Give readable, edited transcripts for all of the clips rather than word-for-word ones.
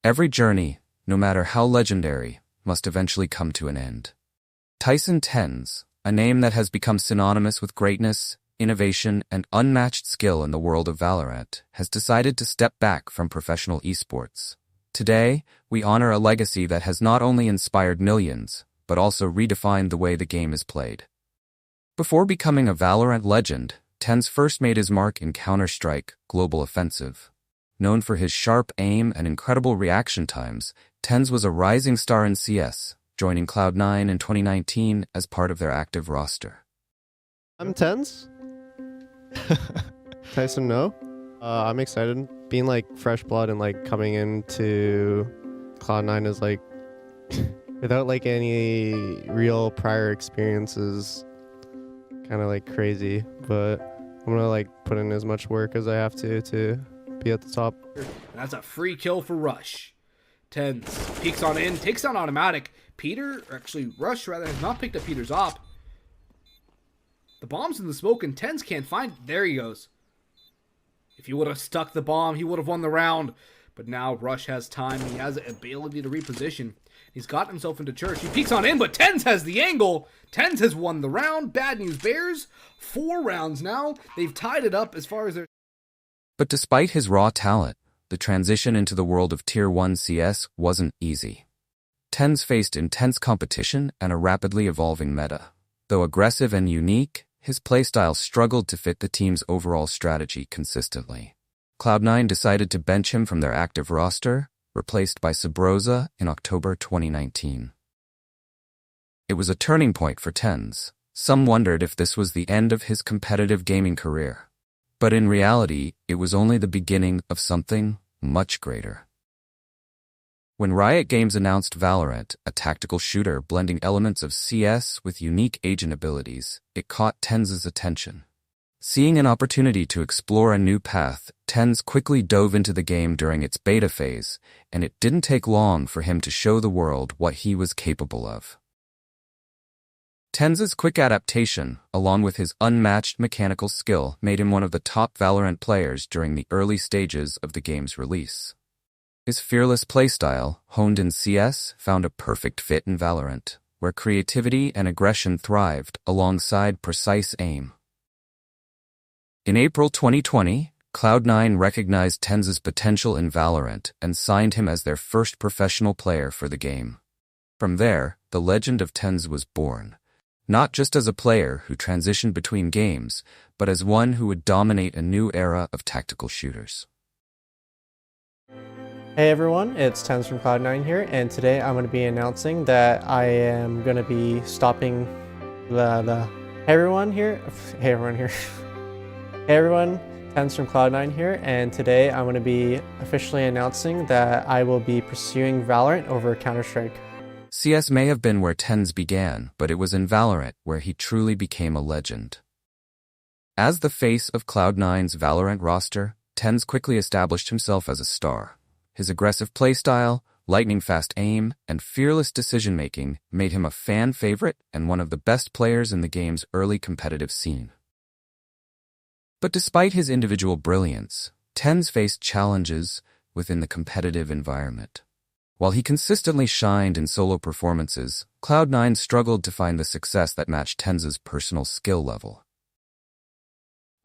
Every journey, no matter how legendary, must eventually come to an end. TenZ, a name that has become synonymous with greatness, innovation, and unmatched skill in the world of Valorant, has decided to step back from professional esports. Today, we honor a legacy that has not only inspired millions, but also redefined the way the game is played. Before becoming a Valorant legend, TenZ first made his mark in Counter-Strike Global Offensive. Known for his sharp aim and incredible reaction times, TenZ was a rising star in CS, joining Cloud9 in 2019 as part of their active roster. I'm TenZ. Tyson, no. I'm excited. Being like fresh blood and like coming into Cloud9 is like without like any real prior experiences, kind of like crazy. But I'm gonna like put in as much work as I have to be at the top. And that's a free kill for Rush. TenZ peeks on in, takes down automatic. Rush rather, has not picked up Peter's op. The bomb's in the smoke and TenZ can't find it. There he goes. If he would have stuck the bomb, he would have won the round. But now Rush has time. He has the ability to reposition. He's got himself into church. He peeks on in, but TenZ has the angle. TenZ has won the round. Bad news bears. 4 rounds now. They've tied it up as far as their... But despite his raw talent, the transition into the world of Tier 1 CS wasn't easy. TenZ faced intense competition and a rapidly evolving meta. Though aggressive and unique, his playstyle struggled to fit the team's overall strategy consistently. Cloud9 decided to bench him from their active roster, replaced by Subroza in October 2019. It was a turning point for TenZ. Some wondered if this was the end of his competitive gaming career. But in reality, it was only the beginning of something much greater. When Riot Games announced Valorant, a tactical shooter blending elements of CS with unique agent abilities, it caught TenZ's attention. Seeing an opportunity to explore a new path, TenZ quickly dove into the game during its beta phase, and it didn't take long for him to show the world what he was capable of. TenZ's quick adaptation, along with his unmatched mechanical skill, made him one of the top Valorant players during the early stages of the game's release. His fearless playstyle, honed in CS, found a perfect fit in Valorant, where creativity and aggression thrived alongside precise aim. In April 2020, Cloud9 recognized TenZ's potential in Valorant and signed him as their first professional player for the game. From there, the legend of TenZ was born, not just as a player who transitioned between games, but as one who would dominate a new era of tactical shooters. Hey everyone, it's TenZ from Cloud9 here, and today I'm going to be announcing that I am going to be stopping Hey everyone, TenZ from Cloud9 here, and today I'm going to be officially announcing that I will be pursuing Valorant over Counter-Strike. CS may have been where TenZ began, but it was in Valorant where he truly became a legend. As the face of Cloud9's Valorant roster, TenZ quickly established himself as a star. His aggressive playstyle, lightning-fast aim, and fearless decision-making made him a fan favorite and one of the best players in the game's early competitive scene. But despite his individual brilliance, TenZ faced challenges within the competitive environment. While he consistently shined in solo performances, Cloud9 struggled to find the success that matched TenZ's personal skill level.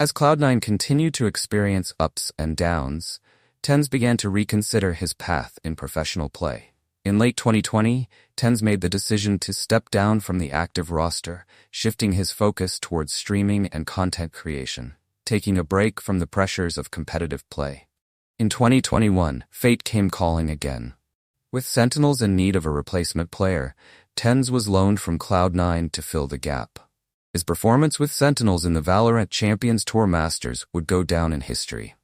As Cloud9 continued to experience ups and downs, TenZ began to reconsider his path in professional play. In late 2020, TenZ made the decision to step down from the active roster, shifting his focus towards streaming and content creation, taking a break from the pressures of competitive play. In 2021, fate came calling again. With Sentinels in need of a replacement player, TenZ was loaned from Cloud9 to fill the gap. His performance with Sentinels in the Valorant Champions Tour Masters would go down in history.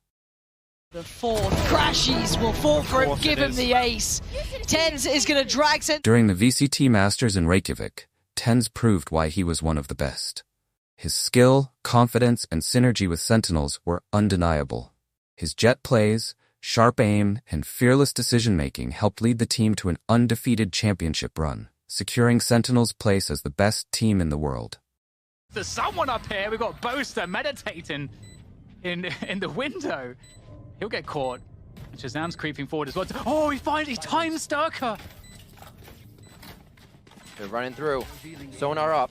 The fourth crashes will fall for it, give him the ace. TenZ is going to drag During the VCT Masters in Reykjavik, TenZ proved why he was one of the best. His skill, confidence, and synergy with Sentinels were undeniable. His jet plays, sharp aim, and fearless decision-making helped lead the team to an undefeated championship run, securing Sentinels' place as the best team in the world. There's someone up here. We've got Boaster meditating in the window. He'll get caught. Shazam's creeping forward as well. Oh, he finally timed Sturker. They're running through. Sonar up.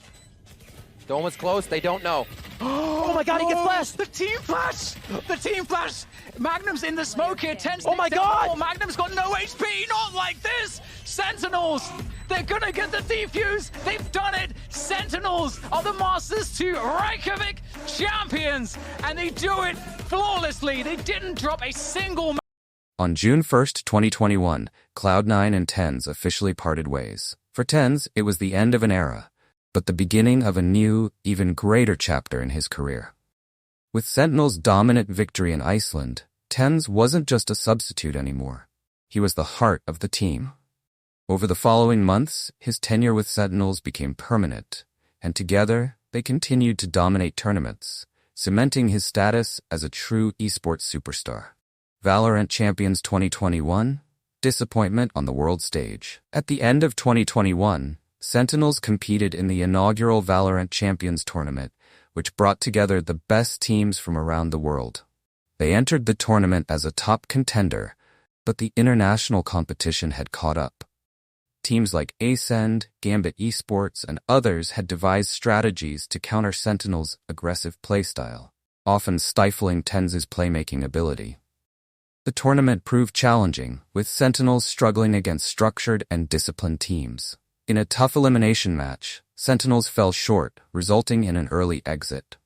Dome was close. They don't know. Oh my god, he gets flashed! The team flash! The team flash! Magnum's in the smoke here. TenZ. Oh my god! Oh, Magnum's got no HP. Not like this! Sentinels! They're gonna get the defuse! They've done it! Sentinels are the Masters 2 Reykjavik champions! And they do it flawlessly! They didn't drop a single. On June 1st, 2021, Cloud9 and TenZ officially parted ways. For TenZ, it was the end of an era, but the beginning of a new, even greater chapter in his career. With Sentinels' dominant victory in Iceland, TenZ wasn't just a substitute anymore. He was the heart of the team. Over the following months, his tenure with Sentinels became permanent, and together, they continued to dominate tournaments, cementing his status as a true esports superstar. Valorant Champions 2021, disappointment on the world stage. At the end of 2021, Sentinels competed in the inaugural Valorant Champions tournament, which brought together the best teams from around the world. They entered the tournament as a top contender, but the international competition had caught up. Teams like TenZ, Valorant Esports, and others had devised strategies to counter Sentinels' aggressive playstyle, often stifling TenZ's playmaking ability. The tournament proved challenging, with Sentinels struggling against structured and disciplined teams. In a tough elimination match, Sentinels fell short, resulting in an early exit.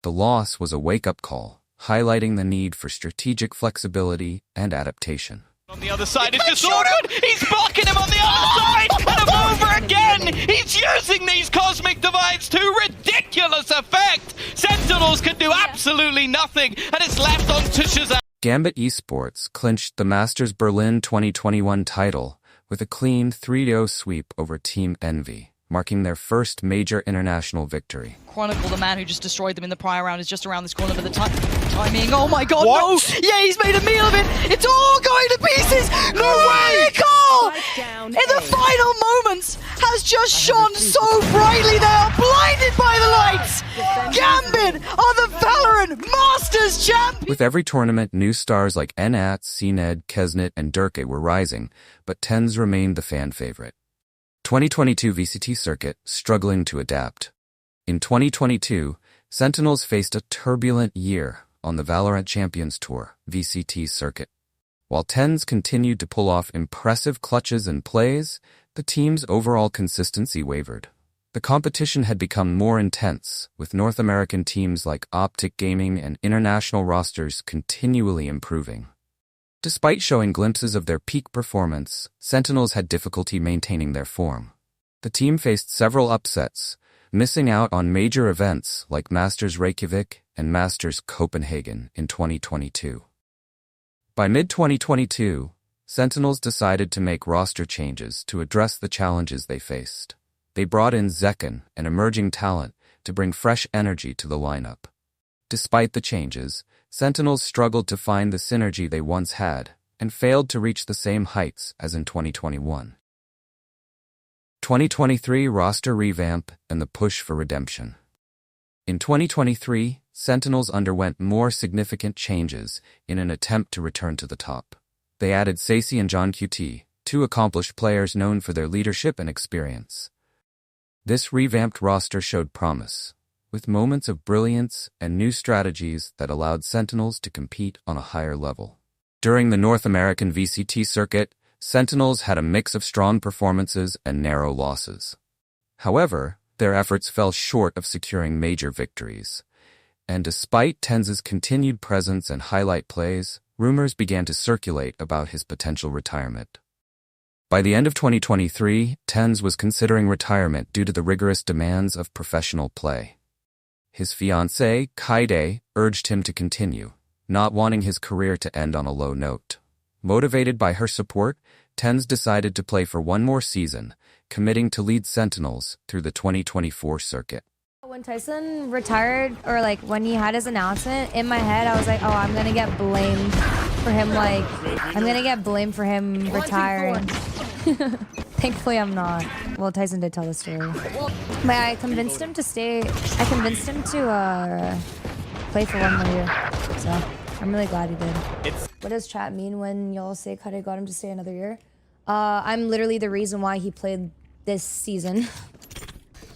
The loss was a wake-up call, highlighting the need for strategic flexibility and adaptation. On the other side, it's disordered! He's blocking him on the other side! And I'm over again! He's using these cosmic divides to ridiculous effect! Sentinels can do absolutely nothing, and it's left on to Shazam. Valorant Esports clinched the Masters Berlin 2021 title with a clean 3-0 sweep over Team Envy, marking their first major international victory. Chronicle, the man who just destroyed them in the prior round, is just around this corner, but the timing, oh my god, What? no! Yeah, he's made a meal of it! It's all going to pieces! No way! In the final moments, has just shone so brightly, they are blinded by the lights! Gambit are the Valorant Masters champions! With every tournament, new stars like Nat, CNED, Kesnet, and Durke were rising, but TenZ remained the fan favorite. 2022 VCT circuit, struggling to adapt. In 2022, Sentinels faced a turbulent year on the Valorant Champions Tour, VCT circuit. While TenZ continued to pull off impressive clutches and plays, the team's overall consistency wavered. The competition had become more intense, with North American teams like Optic Gaming and international rosters continually improving. Despite showing glimpses of their peak performance, Sentinels had difficulty maintaining their form. The team faced several upsets, missing out on major events like Masters Reykjavik and Masters Copenhagen in 2022. By mid-2022, Sentinels decided to make roster changes to address the challenges they faced. They brought in Zekken, an emerging talent, to bring fresh energy to the lineup. Despite the changes, Sentinels struggled to find the synergy they once had and failed to reach the same heights as in 2021. 2023 roster revamp and the push for redemption. In 2023, Sentinels underwent more significant changes in an attempt to return to the top. They added Sacy and John QT, two accomplished players known for their leadership and experience. This revamped roster showed promise, with moments of brilliance and new strategies that allowed Sentinels to compete on a higher level. During the North American VCT circuit, Sentinels had a mix of strong performances and narrow losses. However, their efforts fell short of securing major victories. And despite TenZ's continued presence and highlight plays, rumors began to circulate about his potential retirement. By the end of 2023, TenZ was considering retirement due to the rigorous demands of professional play. His fiancée, Kydae, urged him to continue, not wanting his career to end on a low note. Motivated by her support, TenZ decided to play for one more season, committing to lead Sentinels through the 2024 circuit. When Tyson retired, or like when he had his announcement, in my head I was like, oh, I'm gonna get blamed for him, retiring. Thankfully I'm not. Well, Tyson did tell the story. But I convinced him to stay. I convinced him to play for one more year. So I'm really glad he did. What does chat mean when y'all say Kydae got him to stay another year? I'm literally the reason why he played this season.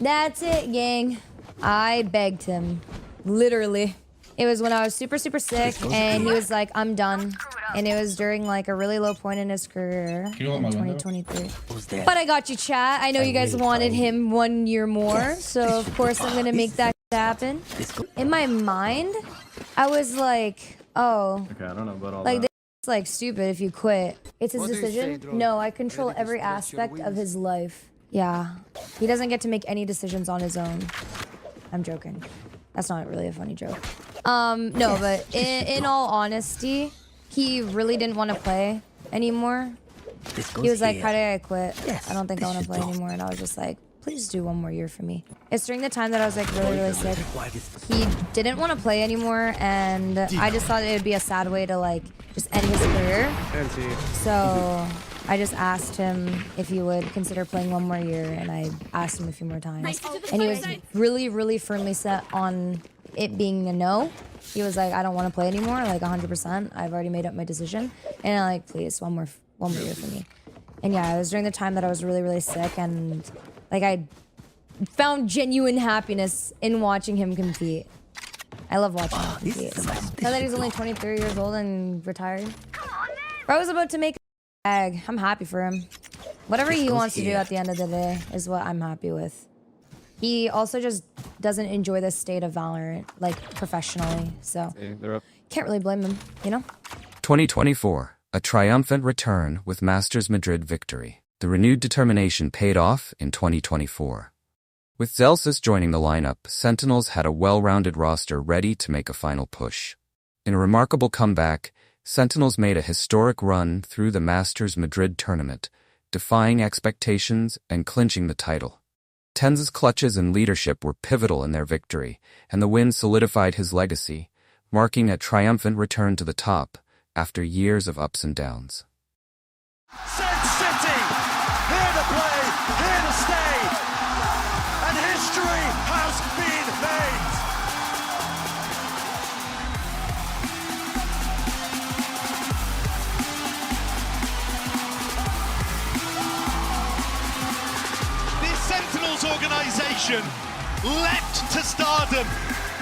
That's it, gang. I begged him. Literally. It was when I was super, super sick, and he was like, I'm done. And it was during like a really low point in his career in 2023. But I got you, chat. I know you guys wanted him 1 year more, so of course I'm gonna make that happen. In my mind, I was like, oh, Okay, I don't know about all like that. this is like stupid if you quit. It's his decision. No, I control every aspect of his life. Yeah, he doesn't get to make any decisions on his own. I'm joking. That's not really a funny joke. No, but in all honesty, he really didn't want to play anymore. He was like, Kydae, I quit. I don't think I want to play anymore. And I was just like, please do 1 more year for me. It's during the time that I was like really, really sick. He didn't want to play anymore, and I just thought it would be a sad way to like just end his career. So I just asked him if he would consider playing 1 more year, and I asked him a few more times. And he was really, really firmly set on it being a no. He was like, I don't want to play anymore, like 100%. I've already made up my decision. And I'm like, please, one more year for me. And yeah, it was during the time that I was really, really sick, and like I found genuine happiness in watching him compete. I love watching him compete. Now that he's only 23 years old and retired. Bro was about to make a bag. I'm happy for him. Whatever he wants to do at the end of the day is what I'm happy with. He also just doesn't enjoy the state of Valorant, like, professionally, so can't really blame him, you know? 2024, a triumphant return with Masters Madrid victory. The renewed determination paid off in 2024. With Zelsis joining the lineup, Sentinels had a well-rounded roster ready to make a final push. In a remarkable comeback, Sentinels made a historic run through the Masters Madrid tournament, defying expectations and clinching the title. TenZ's clutches and leadership were pivotal in their victory, and the win solidified his legacy, marking a triumphant return to the top after years of ups and downs. Sen City, here to play, here to stay, and history has been made. This Sentinels organisation leapt to stardom,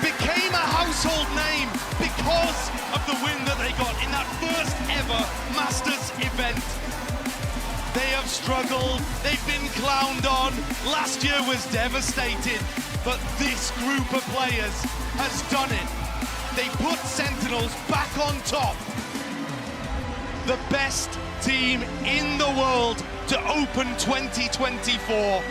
became a household name because of the win that they got in that first ever Masters event. They have struggled, they've been clowned on, last year was devastated, but this group of players has done it. They put Sentinels back on top. The best team in the world to open 2024.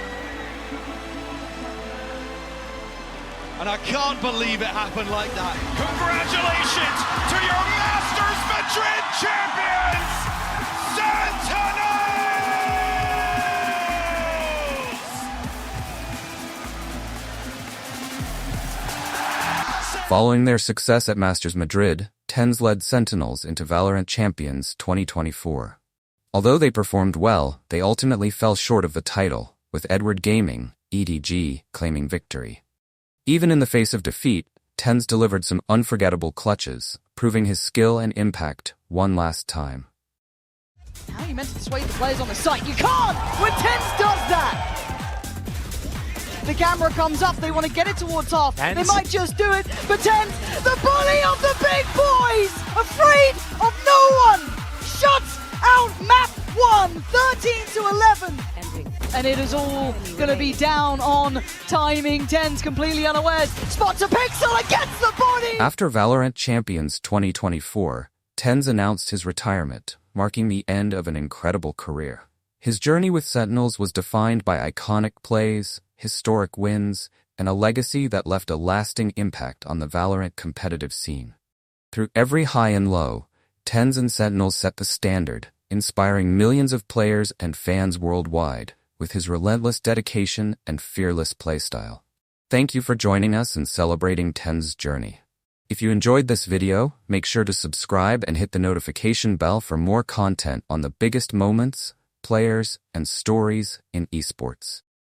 And I can't believe it happened like that. Congratulations to your Masters Madrid champions, Sentinels! Following their success at Masters Madrid, TenZ led Sentinels into Valorant Champions 2024. Although they performed well, they ultimately fell short of the title, with Edward Gaming, EDG, claiming victory. Even in the face of defeat, TenZ delivered some unforgettable clutches, proving his skill and impact one last time. How are you meant to persuade the players on the site? You can't! When TenZ does that! The camera comes up, they want to get it towards half. TenZ. They might just do it, but TenZ, the bully of the big boys! Afraid of no one! Shuts out map 1, 13 to 11. And it is all going to be down on timing. TenZ completely unawares. Spots a pixel against the body! After Valorant Champions 2024, TenZ announced his retirement, marking the end of an incredible career. His journey with Sentinels was defined by iconic plays, historic wins, and a legacy that left a lasting impact on the Valorant competitive scene. Through every high and low, TenZ and Sentinels set the standard, inspiring millions of players and fans worldwide with his relentless dedication and fearless playstyle. Thank you for joining us and celebrating TenZ's journey. If you enjoyed this video, make sure to subscribe and hit the notification bell for more content on the biggest moments, players, and stories in esports.